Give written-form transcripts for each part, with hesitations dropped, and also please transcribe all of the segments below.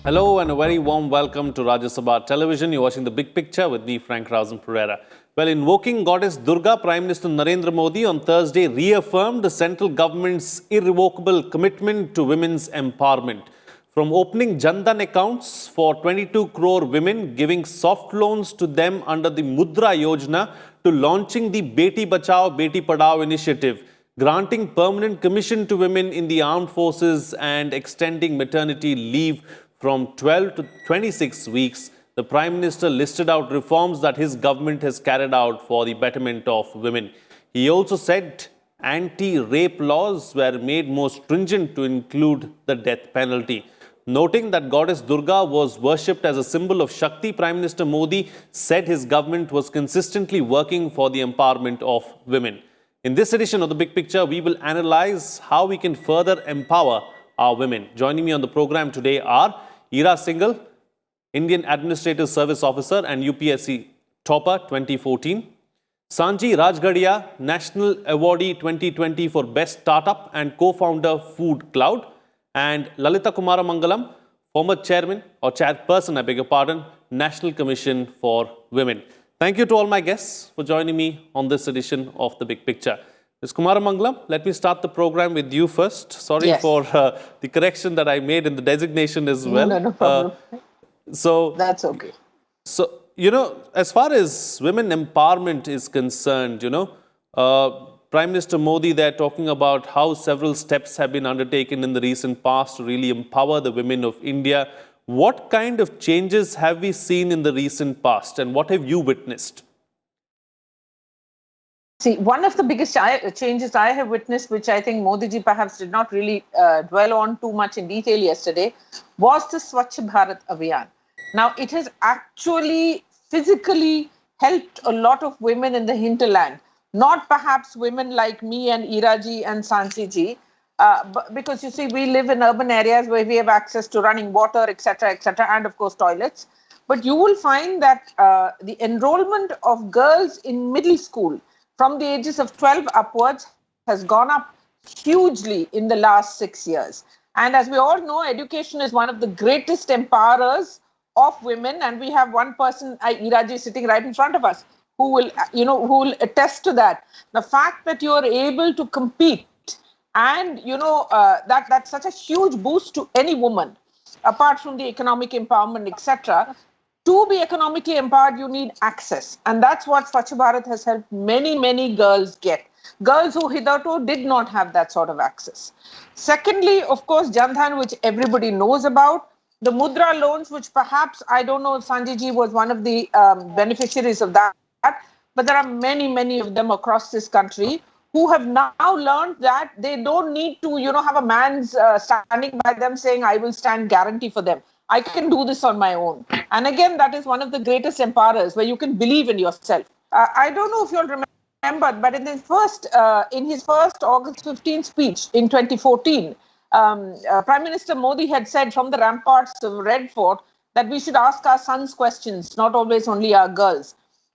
Hello and a very warm welcome to Rajya Sabha Television. You're watching The Big Picture with me, Frank Rausen Pereira. Well, invoking Goddess Durga, Prime Minister Narendra Modi on Thursday reaffirmed the central government's irrevocable commitment to women's empowerment. From opening Jan Dhan accounts for 22 crore women, giving soft loans to them under the Mudra Yojana, to launching the Beti Bachao, Beti Padhao initiative, granting permanent commission to women in the armed forces and extending maternity leave from 12 to 26 weeks, the Prime Minister listed out reforms that his government has carried out for the betterment of women. He also said anti-rape laws were made more stringent to include the death penalty. Noting that Goddess Durga was worshipped as a symbol of Shakti, Prime Minister Modi said his government was consistently working for the empowerment of women. In this edition of The Big Picture, we will analyze how we can further empower our women. Joining me on the program today are Ira Singhal, Indian Administrative Service Officer and UPSC Topper 2014. Sanji Rajgadia, National Awardee 2020 for Best Startup and co-founder Food Cloud. And Lalita Kumara Mangalam, former chairman or chairperson, I beg your pardon, National Commission for Women. Thank you to all my guests for joining me on this edition of The Big Picture. Ms. Kumara Mangalam, let me start the program with you first. Sorry for the correction that I made in the designation as well. No problem. That's okay. So, as far as women empowerment is concerned, Prime Minister Modi, they're talking about how several steps have been undertaken in the recent past to really empower the women of India. What kind of changes have we seen in the recent past and what have you witnessed? See, one of the biggest changes I have witnessed, which I think Modi ji perhaps did not really dwell on too much in detail yesterday, was the Swachh Bharat Abhiyan. Now, it has actually physically helped a lot of women in the hinterland. Not perhaps women like me and Iraji and Sanchi ji, because you see, we live in urban areas where we have access to running water, etc., and of course toilets. But you will find that the enrollment of girls in middle school from the ages of 12 upwards has gone up hugely in the last 6 years. And as we all know, education is one of the greatest empowerers of women. And we have one person, Iraji, sitting right in front of us, who will attest to that. The fact that you are able to compete and, that's such a huge boost to any woman, apart from the economic empowerment, etc. To be economically empowered, you need access. And that's what Swachh Bharat has helped many, many girls get. Girls who hitherto did not have that sort of access. Secondly, of course, Jan Dhan, which everybody knows about. The Mudra loans, which perhaps, I don't know if Sanjay ji was one of the beneficiaries of that. But there are many, many of them across this country who have now learned that they don't need to, have a man's standing by them saying, I will stand guarantee for them. I can do this on my own. And again, that is one of the greatest empowerers where you can believe in yourself. I don't know if you'll remember, but in his first August 15 speech in 2014, Prime Minister Modi had said from the ramparts of Red Fort that we should ask our sons questions, not always only our girls.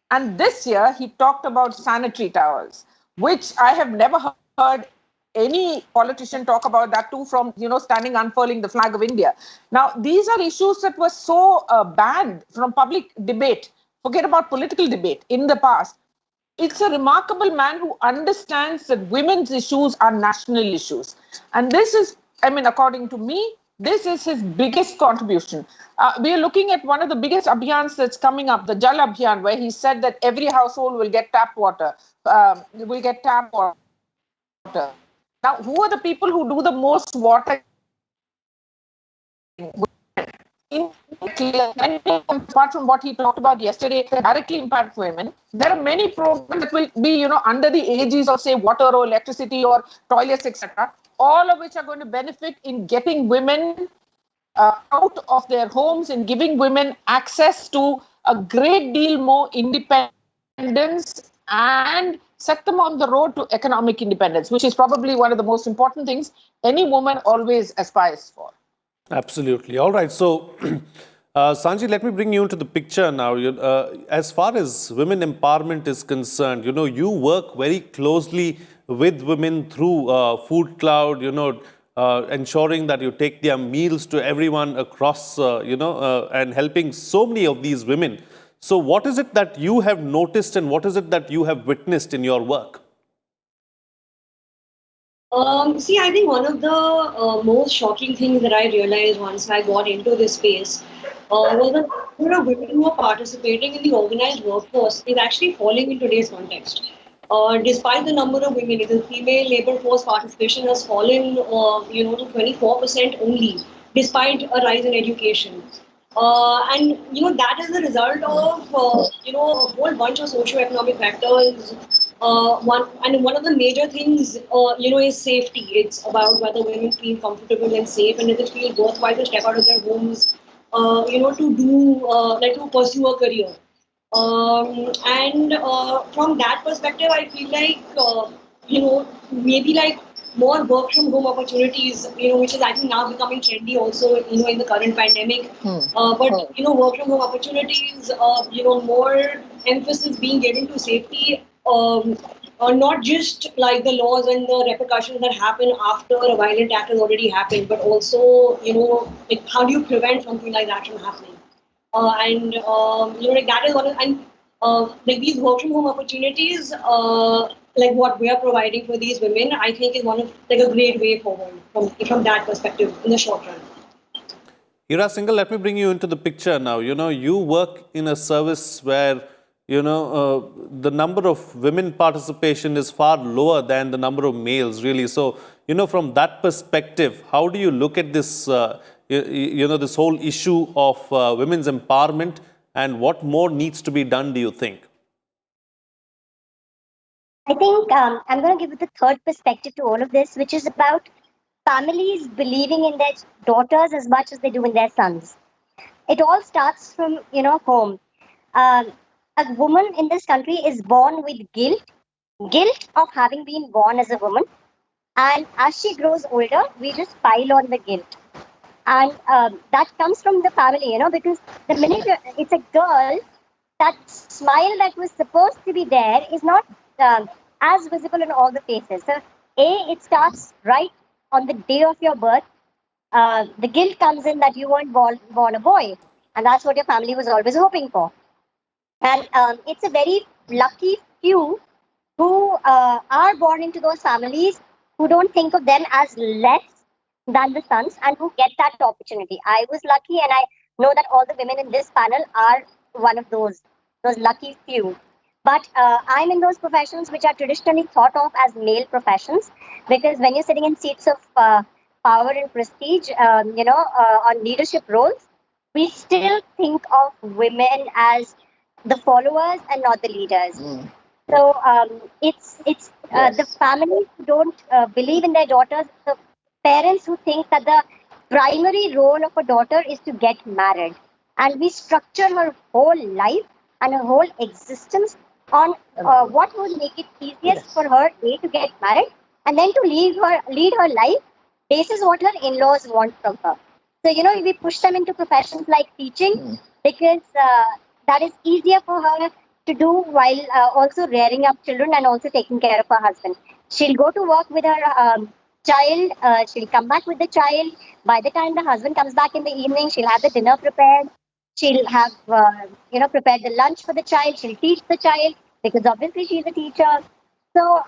And this year, he talked about sanitary towers, which I have never heard any politician talk about, that too from, standing unfurling the flag of India. Now, these are issues that were so banned from public debate. Forget about political debate in the past. It's a remarkable man who understands that women's issues are national issues. And this is, according to me, this is his biggest contribution. We are looking at one of the biggest abhiyans that's coming up, the Jal Abhiyan, where he said that every household will get tap water. Now, who are the people who do the most water? Apart from what he talked about yesterday, directly impact women. There are many programs that will be, under the aegis of, say, water or electricity or toilets, etc., all of which are going to benefit in getting women out of their homes and giving women access to a great deal more independence and set them on the road to economic independence, which is probably one of the most important things any woman always aspires for. Absolutely. All right. So, Sanji, let me bring you into the picture now. As far as women empowerment is concerned, you work very closely with women through Food Cloud, ensuring that you take their meals to everyone across, and helping so many of these women. So, what is it that you have noticed and what is it that you have witnessed in your work? I think one of the most shocking things that I realized once I got into this space was that the number of women who are participating in the organized workforce is actually falling in today's context. Despite the number of women, the female labor force participation has fallen, to 24% only, despite a rise in education. And that is the result of a whole bunch of socioeconomic factors. One of the major things is safety. It's about whether women feel comfortable and safe, and if they feel worthwhile to step out of their homes, to do to pursue a career. And from that perspective, I feel like maybe like more work from home opportunities, which is I think now becoming trendy also, in the current pandemic. But work from home opportunities, more emphasis being given to safety, not just like the laws and the repercussions that happen after a violent act has already happened, but also, like how do you prevent something like that from happening? Like that is one of, and like these work from home opportunities, like what we are providing for these women, I think is one of like a great way forward from that perspective in the short run. Hira Singhal, let me bring you into the picture now. You work in a service where, the number of women participation is far lower than the number of males, really. So, from that perspective, how do you look at this, this whole issue of women's empowerment, and what more needs to be done, do you think? I think I'm going to give it the third perspective to all of this, which is about families believing in their daughters as much as they do in their sons. It all starts from, home. A woman in this country is born with guilt of having been born as a woman. And as she grows older, we just pile on the guilt. And that comes from the family, because the minute it's a girl, that smile that was supposed to be there is not as visible in all the faces. So, it starts right on the day of your birth. The guilt comes in that you weren't born a boy, and that's what your family was always hoping for. And it's a very lucky few who are born into those families who don't think of them as less than the sons and who get that opportunity. I was lucky, and I know that all the women in this panel are one of those lucky few. But I'm in those professions which are traditionally thought of as male professions, because when you're sitting in seats of power and prestige, on leadership roles, we still think of women as the followers and not the leaders. So it's the families who don't believe in their daughters, the parents who think that the primary role of a daughter is to get married, and we structure her whole life and her whole existence on what would make it easiest for her to get married, and then to lead her life basis what her in-laws want from her. So we push them into professions like teaching because that is easier for her to do while also rearing up children and also taking care of her husband. She'll go to work with her child, she'll come back with the child. By the time the husband comes back in the evening, she'll have the dinner prepared. She'll have, prepared the lunch for the child. She'll teach the child because obviously she's a teacher. So,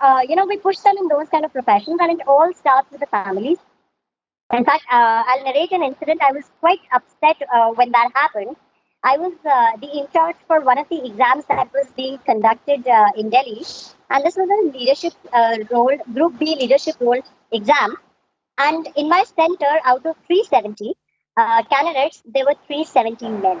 we push them in those kind of professions, and it all starts with the families. In fact, I'll narrate an incident. I was quite upset when that happened. I was the in charge for one of the exams that was being conducted in Delhi, and this was a leadership role, Group B leadership role exam. And in my center, out of 370 candidates, there were 370 men.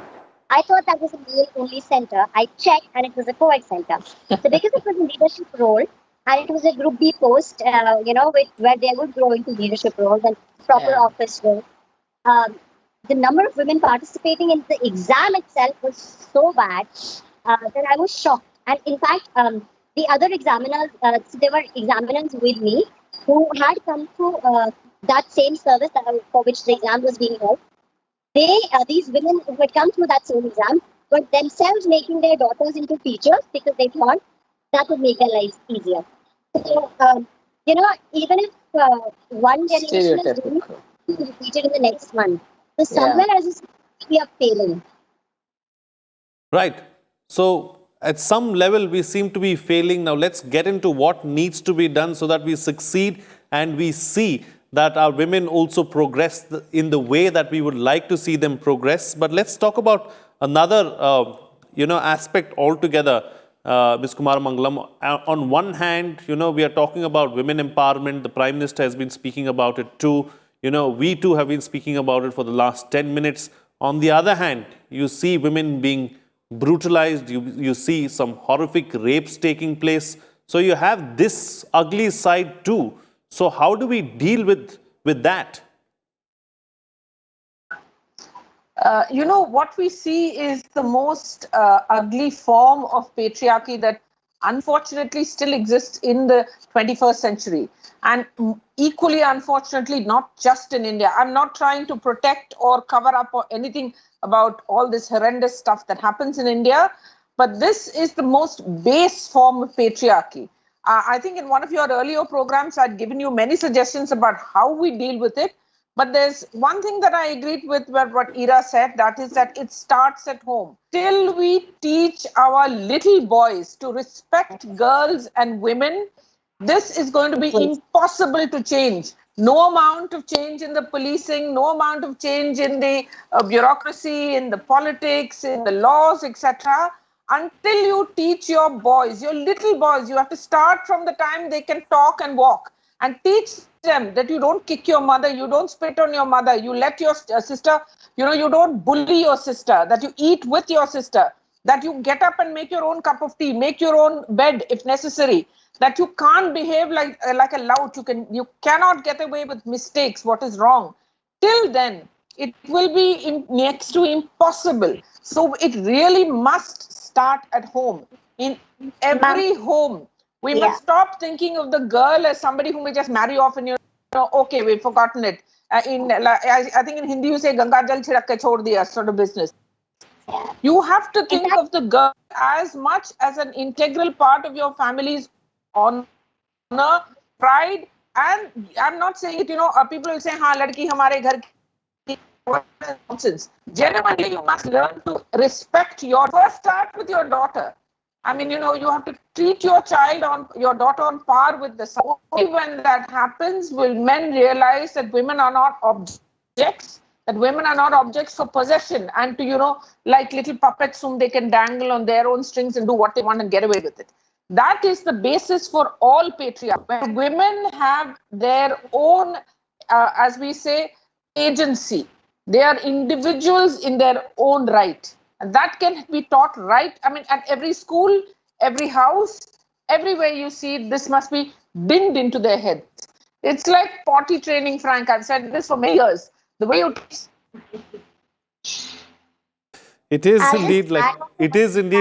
I thought that was a male-only center. I checked, and it was a co-ed center. So because it was a leadership role, and it was a Group B post, where they would grow into leadership roles and proper office roles. The number of women participating in the exam itself was so bad that I was shocked. And in fact, the other examiners, there were examiners with me who had come through that same service for which the exam was being held. These women who had come through that same exam were themselves making their daughters into teachers because they thought that would make their lives easier. So, even if one generation is going Stereotypical. to be repeated in the next one. So Yeah. somewhere as a society, we are failing. Right. So at some level, we seem to be failing. Now, let's get into what needs to be done so that we succeed and we see that our women also progress in the way that we would like to see them progress. But let's talk about another, aspect altogether, Ms. Kumar Mangalam. On one hand, we are talking about women empowerment. The Prime Minister has been speaking about it too. We too have been speaking about it for the last 10 minutes. On the other hand, you see women being brutalized, you see some horrific rapes taking place. So you have this ugly side too. So how do we deal with that? What we see is the most ugly form of patriarchy that unfortunately still exists in the 21st century. And equally, unfortunately, not just in India. I'm not trying to protect or cover up or anything about all this horrendous stuff that happens in India, but this is the most base form of patriarchy. I think in one of your earlier programs, I'd given you many suggestions about how we deal with it. But there's one thing that I agreed with what Ira said, that is that it starts at home. Till we teach our little boys to respect girls and women, this is going to be impossible to change. No amount of change in the policing, no amount of change in the bureaucracy, in the politics, in the laws, etc. Until you teach your boys, your little boys, you have to start from the time they can talk and walk, and teach them that you don't kick your mother, you don't spit on your mother, you let your sister, you don't bully your sister, that you eat with your sister, that you get up and make your own cup of tea, make your own bed if necessary, that you can't behave like a lout, you cannot get away with mistakes, what is wrong. Till then, it will be next to impossible. So it really must start at home. In every home, we must stop thinking of the girl as somebody who may just marry off and okay, we've forgotten it. I think in Hindi you say Ganga Jal Chirak ke chhod diya sort of business. You have to think of the girl as much as an integral part of your family's honor, pride, and I'm not saying it, people will say, हाँ लड़की हमारे घर की nonsense. Genuinely, you must learn to respect first start with your daughter. I mean, you have to treat your daughter on par with the son. Only when that happens will men realize that women are not objects, that women are not objects for possession and to, like little puppets whom they can dangle on their own strings and do what they want and get away with it. That is the basis for all patriarchy. When women have their own, as we say, agency, they are individuals in their own right. And that can be taught right. I mean, at every school, every house, everywhere you see, this must be dinned into their heads. It's like potty training, Frank. I've said this for many years. The way you It is indeed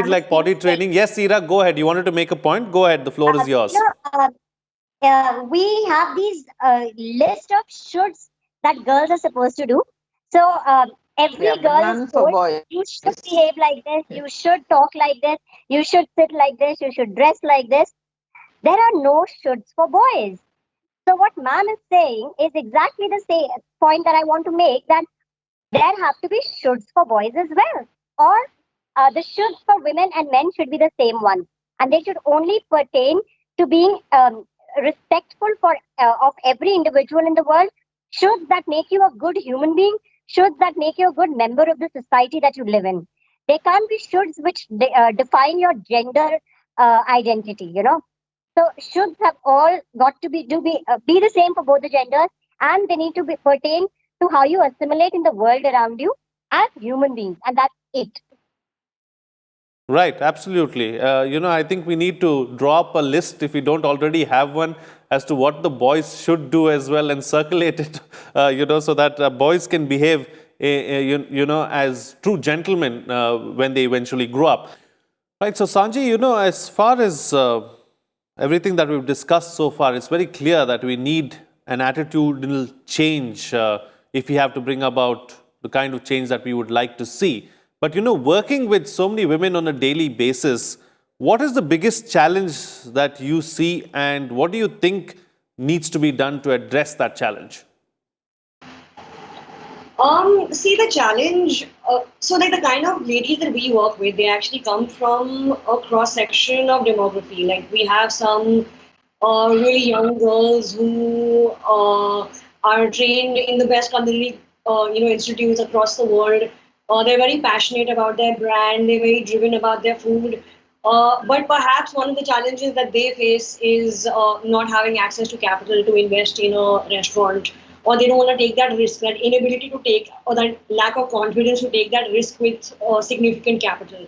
like potty training. Yes, Ira, go ahead. You wanted to make a point? Go ahead. The floor is yours. We have these list of shoulds that girls are supposed to do. So every girl is told, you should behave like this, you should talk like this, you should sit like this, you should dress like this. There are no shoulds for boys. So what ma'am is saying is exactly the same point that I want to make, that there have to be shoulds for boys as well. Or the shoulds for women and men should be the same one. And they should only pertain to being respectful of every individual in the world, shoulds that make you a good human being, shoulds that make you a good member of the society that you live in. They can't be shoulds which define your gender identity, So shoulds have all got to be the same for both the genders, and they need to pertain to how you assimilate in the world around you as human beings, and that's it. Right, absolutely. I think we need to draw up a list, if we don't already have one, as to what the boys should do as well, and circulate it, so that boys can behave, as true gentlemen when they eventually grow up. Right, so Sanji, as far as everything that we've discussed so far, it's very clear that we need an attitudinal change if we have to bring about the kind of change that we would like to see. But, working with so many women on a daily basis, what is the biggest challenge that you see, and what do you think needs to be done to address that challenge? See the challenge. So, like the kind of ladies that we work with, they actually come from a cross section of demography. Like we have some really young girls who are trained in the best culinary, institutes across the world. They're very passionate about their brand. They're very driven about their food. But perhaps one of the challenges that they face is not having access to capital to invest in a restaurant, or they don't want to take that risk, that inability to take, or that lack of confidence to take that risk with significant capital.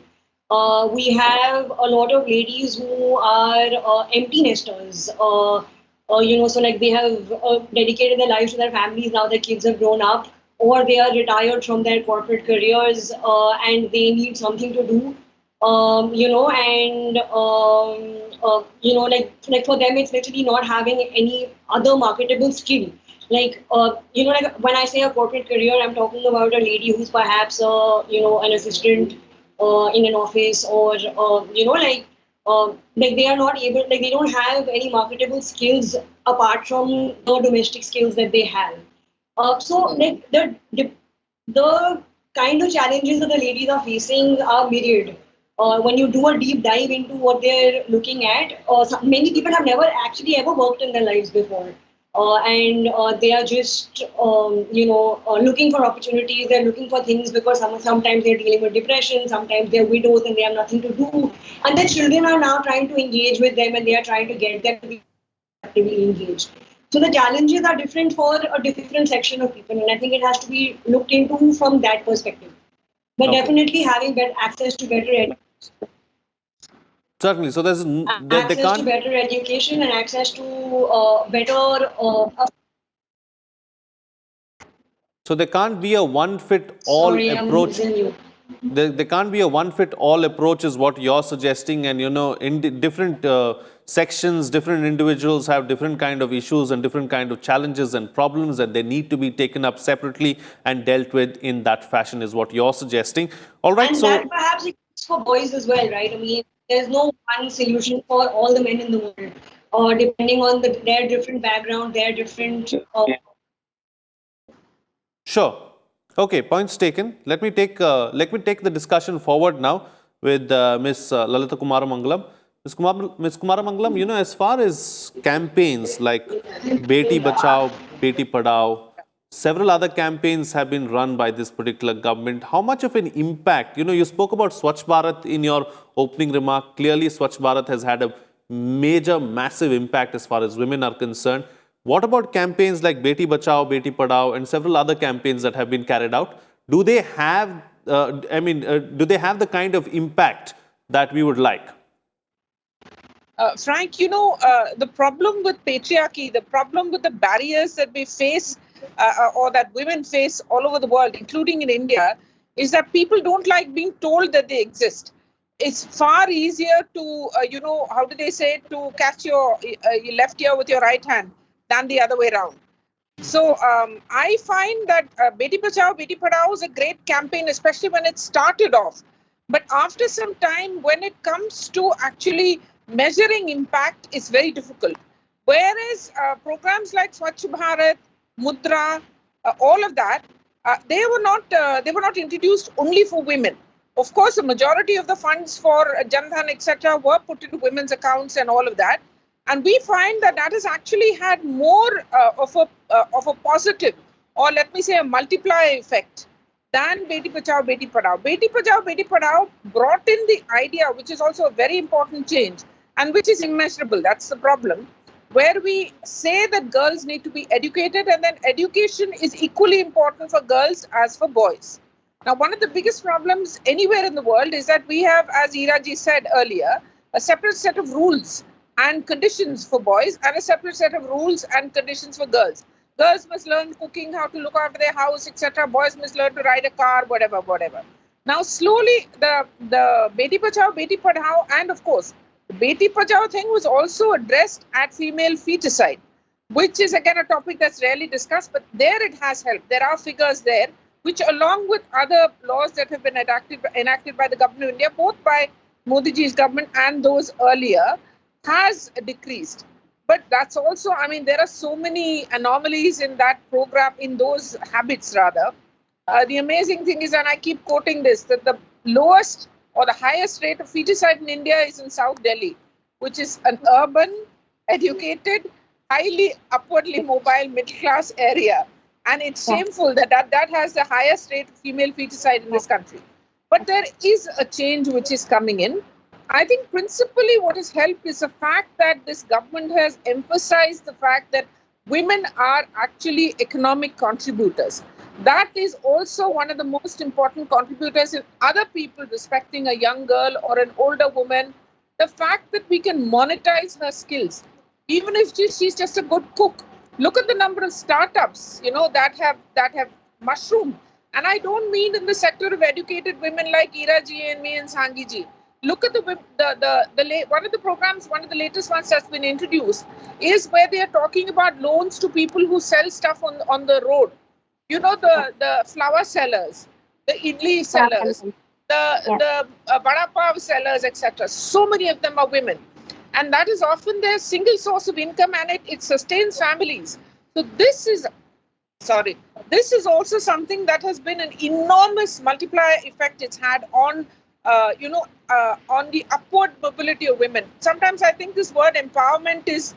We have a lot of ladies who are empty nesters. So like they have dedicated their lives to their families. Now their kids have grown up, or they are retired from their corporate careers, and they need something to do. Like for them, it's literally not having any other marketable skill. Like when I say a corporate career, I'm talking about a lady who's perhaps, an assistant in an office, or like they are not able, like they don't have any marketable skills apart from the domestic skills that they have. So like the kind of challenges that the ladies are facing are myriad. When you do a deep dive into what they're looking at, many people have never actually ever worked in their lives before. And they are just, looking for opportunities. They're looking for things because sometimes they're dealing with depression, sometimes they're widows and they have nothing to do. And their children are now trying to engage with them, and they are trying to get them to be actively engaged. So the challenges are different for a different section of people, and I think it has to be looked into from that perspective. But Okay. definitely having access to better education. Certainly. So they Access to can't. better education and access to better. So there can't be a one-fit-all Sorry, I'm approach. losing you. There can't be a one-fit-all approach, is what you're suggesting. And in different sections, different individuals have different kind of issues and different kind of challenges and problems that they need to be taken up separately and dealt with in that fashion, is what you're suggesting. All right. And So that perhaps it's for boys as well, right? I mean, there's no one solution for all the men in the world, or depending on their different background, their different. sure. Okay, points taken. Let me take the discussion forward now with Ms. Lalita Kumaramangalam. Ms. Kumaramangalam, as far as campaigns like Beti Bachao, Beti Padhao, several other campaigns have been run by this particular government. How much of an impact, you spoke about Swachh Bharat in your opening remark. Clearly, Swachh Bharat has had a major, massive impact as far as women are concerned. What about campaigns like Beti Bachao, Beti Padhao, and several other campaigns that have been carried out? Do they have, do they have the kind of impact that we would like? Frank, the problem with patriarchy, the problem with the barriers that we face or that women face all over the world, including in India, is that people don't like being told that they exist. It's far easier to, how do they say, to catch your left ear with your right hand than the other way around. So I find that Beti Bachao, Beti Padhao is a great campaign, especially when it started off. But after some time, when it comes to actually measuring impact, it's very difficult. Whereas programs like Swachh Bharat, Mudra, all of that, they were not introduced only for women. Of course, the majority of the funds for Jan Dhan, etc., were put into women's accounts and all of that. And we find that has actually had more of a positive, or let me say a multiplier effect, than Beti Bachao, Beti Padhao. Beti Bachao, Beti Padhao brought in the idea, which is also a very important change, and which is immeasurable. That's the problem, where we say that girls need to be educated, and then education is equally important for girls as for boys. Now, one of the biggest problems anywhere in the world is that we have, as Iraji said earlier, a separate set of rules and conditions for boys and a separate set of rules and conditions for girls. Girls must learn cooking, how to look after their house, etc. Boys must learn to ride a car, whatever. Now, slowly, the Beti Bachao, Beti Padhao, and of course, the Beti Bachao thing was also addressed at female feticide, which is again a topic that's rarely discussed, but there it has helped. There are figures there, which along with other laws that have been enacted by the government of India, both by Modi ji's government and those earlier, has decreased. but that's also, I mean, there are so many anomalies in that program, in those habits rather. The amazing thing is, and I keep quoting this, that the lowest or the highest rate of feticide in India is in South Delhi, which is an urban, educated, highly upwardly mobile middle class area. And it's Yeah. shameful that has the highest rate of female feticide in this country. But there is a change which is coming in. I think principally what has helped is the fact that this government has emphasized the fact that women are actually economic contributors. That is also one of the most important contributors in other people respecting a young girl or an older woman. The fact that we can monetize her skills, even if she's just a good cook. Look at the number of startups, that have mushroomed. And I don't mean in the sector of educated women like Ira ji and me and Sangi ji. Look at one of the programs, one of the latest ones that's been introduced is where they are talking about loans to people who sell stuff on the road. The flower sellers, the idli sellers, the vada pav sellers, etc. So many of them are women, and that is often their single source of income, and it sustains families. So this is also something that has been an enormous multiplier effect it's had on on the upward mobility of women. Sometimes I think this word empowerment is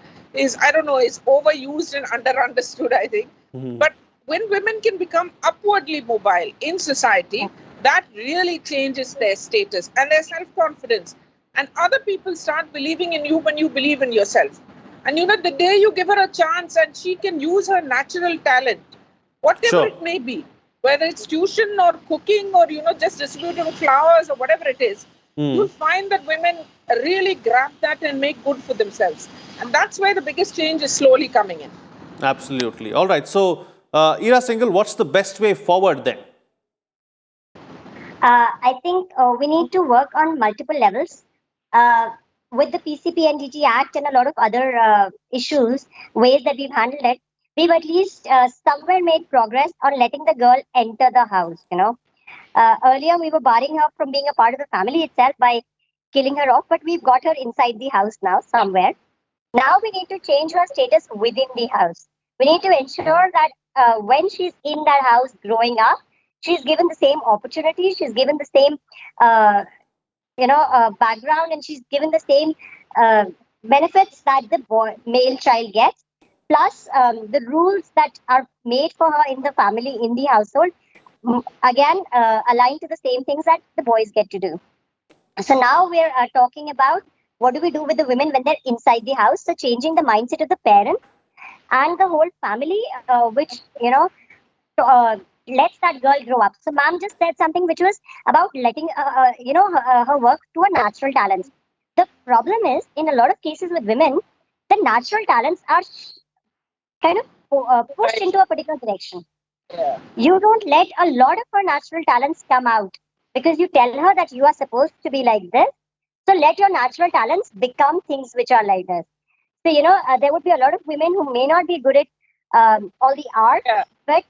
I don't know, is overused and understood, I think. But when women can become upwardly mobile in society, that really changes their status and their self-confidence. And other people start believing in you when you believe in yourself. And the day you give her a chance and she can use her natural talent, whatever Sure. it may be, whether it's tuition or cooking or just distributing flowers or whatever it is, you'll find that women really grab that and make good for themselves. And that's where the biggest change is slowly coming in. Absolutely. All right. So, Ira Singhal, what's the best way forward then? I think we need to work on multiple levels. With the PCPNDT Act and a lot of other issues, ways that we've handled it, we've at least somewhere made progress on letting the girl enter the house. Earlier we were barring her from being a part of the family itself by killing her off, but we've got her inside the house now somewhere. Now we need to change her status within the house. We need to ensure that when she's in that house growing up, she's given the same opportunities, she's given the same, background, and she's given the same benefits that the male child gets. Plus, the rules that are made for her in the family, in the household, again, align to the same things that the boys get to do. So now we're talking about what do we do with the women when they're inside the house. So changing the mindset of the parents and the whole family, which lets that girl grow up. So ma'am just said something which was about letting her work to a natural talents. The problem is in a lot of cases with women, the natural talents are kind of pushed into a particular direction. Yeah. You don't let a lot of her natural talents come out because you tell her that you are supposed to be like this. So let your natural talents become things which are like this. So, there would be a lot of women who may not be good at all the art, Yeah. but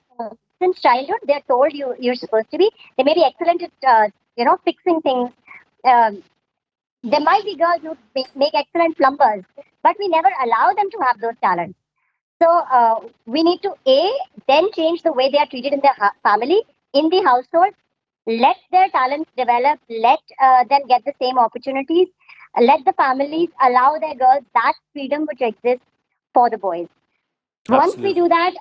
since childhood, they're told you're supposed to be. They may be excellent at, fixing things. Um, there might be girls who make excellent plumbers, but we never allow them to have those talents. So we need to then change the way they are treated in their family, in the household. Let their talents develop. Let them get the same opportunities. Let the families allow their girls that freedom which exists for the boys. Once we Absolutely. do that,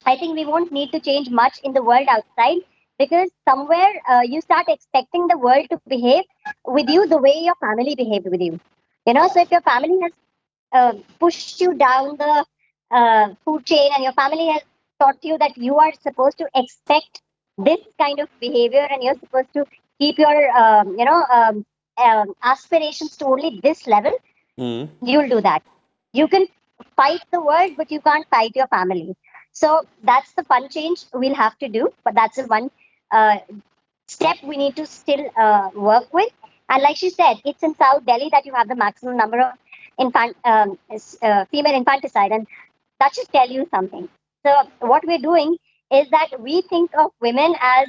I think we won't need to change much in the world outside because somewhere you start expecting the world to behave with you the way your family behaved with you. So if your family has pushed you down the food chain and your family has taught you that you are supposed to expect this kind of behavior and you're supposed to keep your aspirations to only this level, you'll do that. You can fight the world, but you can't fight your family. So that's the fun change we'll have to do, but that's the one step we need to still work with. And like she said, it's in South Delhi that you have the maximum number of female infanticide, and that should tell you something. So what we're doing is that we think of women as,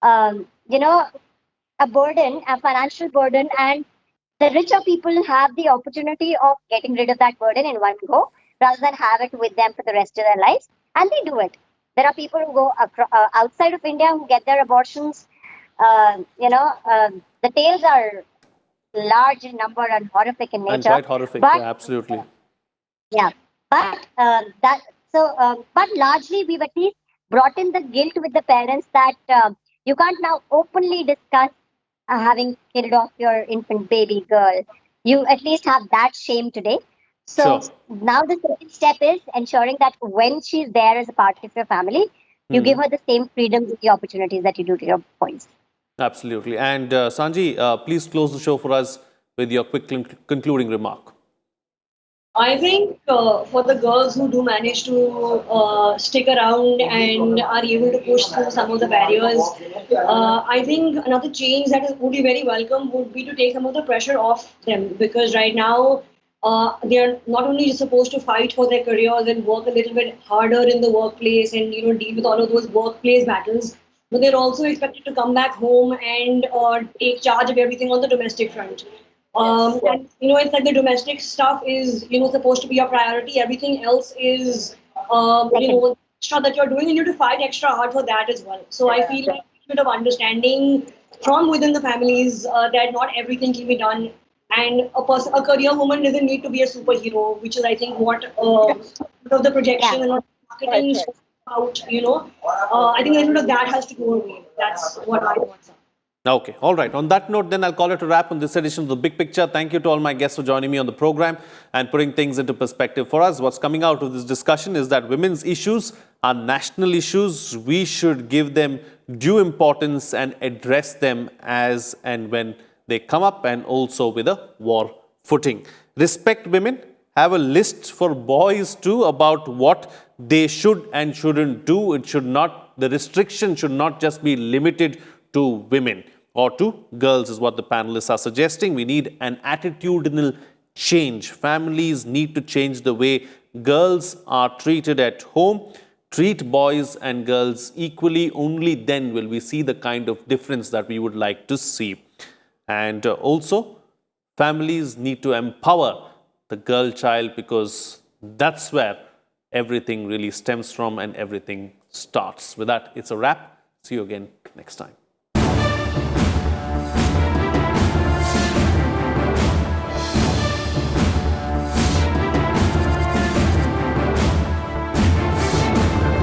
a burden, a financial burden, and the richer people have the opportunity of getting rid of that burden in one go rather than have it with them for the rest of their lives. And they do it. There are people who go outside of India who get their abortions. The tales are large in number and horrific in nature. And quite horrific, But yeah, absolutely. yeah, but largely we've at least brought in the guilt with the parents that you can't now openly discuss having killed off your infant baby girl. You at least have that shame today. So Sure. now the second step is ensuring that when she's there as a part of your family, you give her the same freedoms and the opportunities that you do to your boys. Absolutely. And Sanji, please close the show for us with your quick concluding remark. I think for the girls who do manage to stick around and are able to push through some of the barriers, I think another change would be very welcome would be to take some of the pressure off them, because right now they are not only supposed to fight for their careers and work a little bit harder in the workplace and deal with all of those workplace battles, but they're also expected to come back home and take charge of everything on the domestic front. And it's like the domestic stuff is supposed to be a priority. Everything else is extra that you're doing, and you have to fight extra hard for that as well. So I feel like a bit of understanding from within the families that not everything can be done, and a career woman doesn't need to be a superhero, which is I think what of the projection and what marketing is about. I think a little of that has to go away. That's what I want. Okay, all right. On that note, then I'll call it a wrap on this edition of The Big Picture. Thank you to all my guests for joining me on the program and putting things into perspective for us. What's coming out of this discussion is that women's issues are national issues. We should give them due importance and address them as and when they come up, and also with a war footing. Respect women. Have a list for boys too about what they should and shouldn't do. The restriction should not just be limited to women or to girls, is what the panelists are suggesting. We need an attitudinal change. Families need to change the way girls are treated at home. Treat boys and girls equally. Only then will we see the kind of difference that we would like to see. And also, families need to empower the girl child, because that's where everything really stems from and everything starts. With that, it's a wrap. See you again next time.